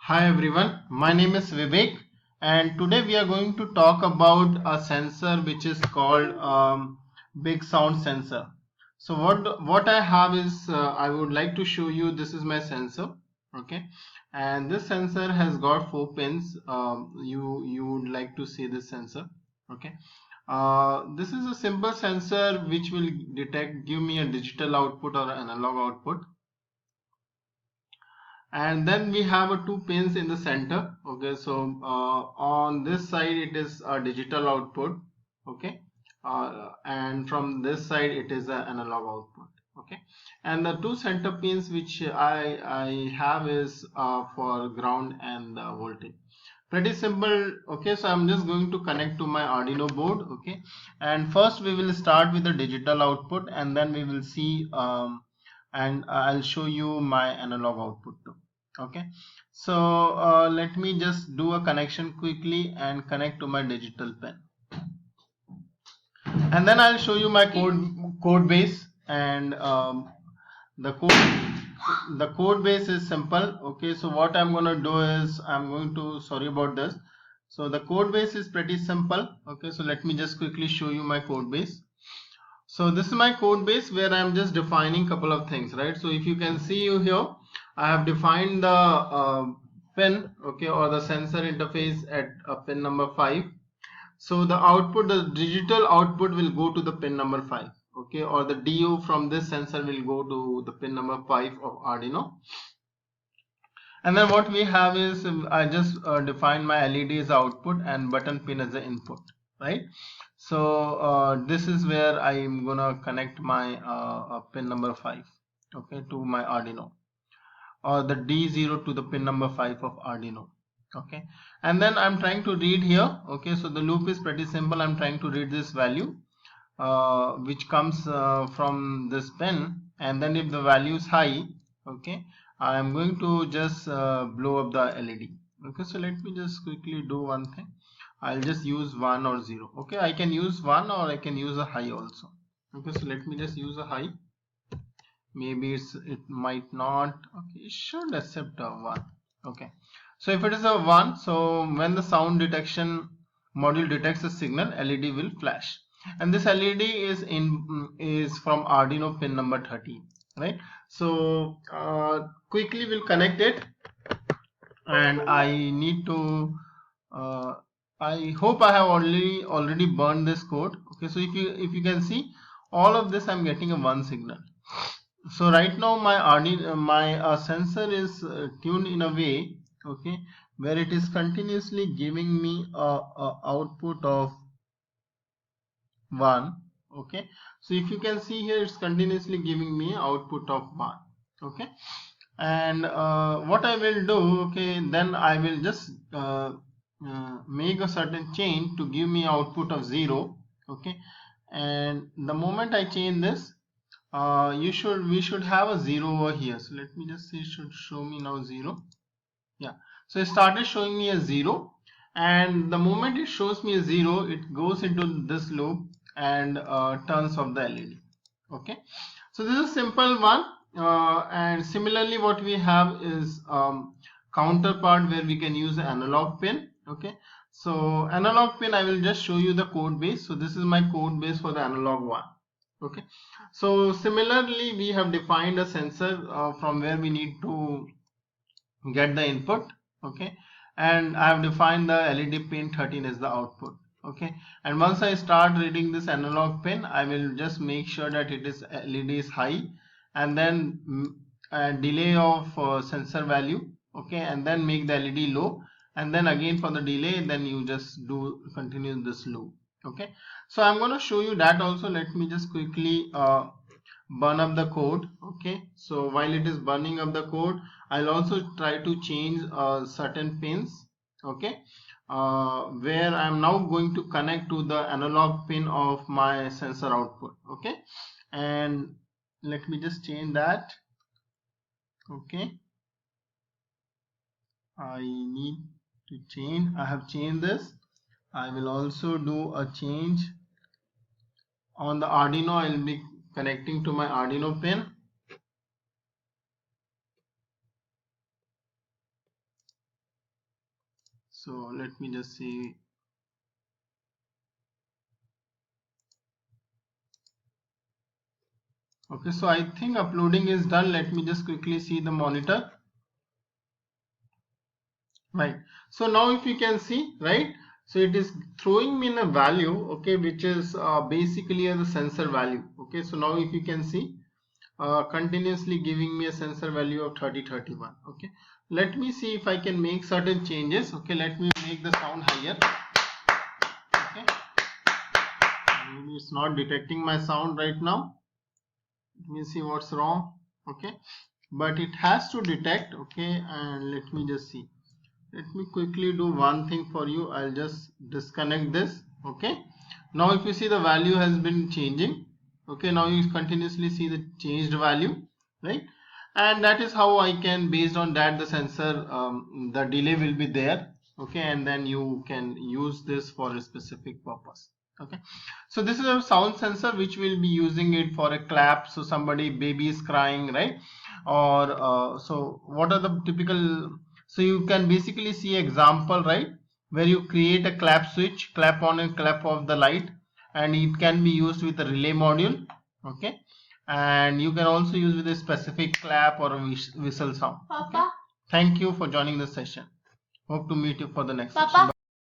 Hi everyone, my name is Vivek and today we are going to talk about a sensor which is called big sound sensor. So what I have is I would like to show you. This is my sensor, okay, and this sensor has got 4 pins. You would like to see this sensor, okay. This is a simple sensor which will give me a digital output or analog output, and then we have two pins in the center. Okay, so on this side it is a digital output, okay, and from this side it is an analog output, okay. And the two center pins which I have is for ground and voltage. Pretty simple. Okay, so I'm just going to connect to my Arduino board, okay, and first we will start with the digital output and then we will see and I'll show you my analog output too. Okay, so let me just do a connection quickly and connect to my digital pin, and then I'll show you my code base. And the code base is simple. Okay, so what I'm gonna do is I'm going to, sorry about this, so the code base is pretty simple. Okay, so let me just quickly show you my code base. So this is my code base where I'm just defining couple of things, right? So if you can see you here, I have defined the pin, okay, or the sensor interface at pin number 5. So the output, the digital output will go to the pin number 5, okay, or the DO from this sensor will go to the pin number 5 of Arduino. And then what we have is I just defined my LED as output and button pin as the input, right? So this is where I'm gonna connect my pin number 5, okay, to my Arduino, or the D0 to the pin number 5 of Arduino, okay. And then I'm trying to read here, okay, so the loop is pretty simple. I'm trying to read this value which comes from this pin, and then if the value is high, okay, I am going to just blow up the LED. Okay, so let me just quickly do one thing. I'll just use 1 or 0. Okay, I can use 1 or I can use a high also. Okay, so let me just use a high. Maybe it might not. Okay, it should accept a 1. Okay, so if it is a 1, so when the sound detection module detects a signal, LED will flash, and this LED is from Arduino pin number 13, right? So quickly we'll connect it, and I need to I hope I have already burned this code. Okay, so if you can see all of this, I'm getting a 1 signal. So right now my sensor is tuned in a way, okay, where it is continuously giving me a output of 1. Okay, so if you can see here, it's continuously giving me output of 1. Okay, and what I will do, okay, then I will just make a certain chain to give me output of 0. Okay, and the moment I change this, we should have a 0 over here. So let me just see, it should show me now 0. Yeah, so it started showing me a 0, and the moment it shows me a 0, it goes into this loop and turns off the LED. Okay, so this is a simple one. And similarly what we have is counterpart where we can use an analog pin. Okay, so analog pin, I will just show you the code base. So this is my code base for the analog one. Okay, so similarly we have defined a sensor from where we need to get the input. Okay, and I have defined the LED pin 13 as the output. Okay, and once I start reading this analog pin, I will just make sure that it is LED is high, and then delay of sensor value. Okay, and then make the LED low, and then again for the delay, then you just do continue this loop. Okay, so I'm going to show you that also. Let me just quickly burn up the code. Okay, so while it is burning up the code, I'll also try to change certain pins. Okay, where I'm now going to connect to the analog pin of my sensor output. Okay, and let me just change that. Okay, I need to change. I have changed this. I will also do a change on the Arduino. I'll be connecting to my Arduino pin. So let me just see. Okay, so I think uploading is done. Let me just quickly see the monitor. Right, so now if you can see, right, so it is throwing me in a value, okay, which is basically the sensor value. Okay, so now if you can see, continuously giving me a sensor value of 3031. Okay, let me see if I can make certain changes. Okay, let me make the sound higher. Okay, maybe it's not detecting my sound right now. Let me see what's wrong. Okay, but it has to detect. Okay, and let me just see. Let me quickly do one thing for you. I'll just disconnect this. Okay, now if you see, the value has been changing. Okay, now you continuously see the changed value, right? And that is how I can, based on that, the sensor, the delay will be there. Okay, and then you can use this for a specific purpose. Okay, so this is a sound sensor which will be using it for a clap. So somebody, baby is crying, right? Or so what are the typical, so you can basically see example, right, where you create a clap switch, clap on and clap off the light, and it can be used with a relay module. Okay, and you can also use with a specific clap or a whistle sound. Okay? Thank you for joining the session. Hope to meet you for the next session.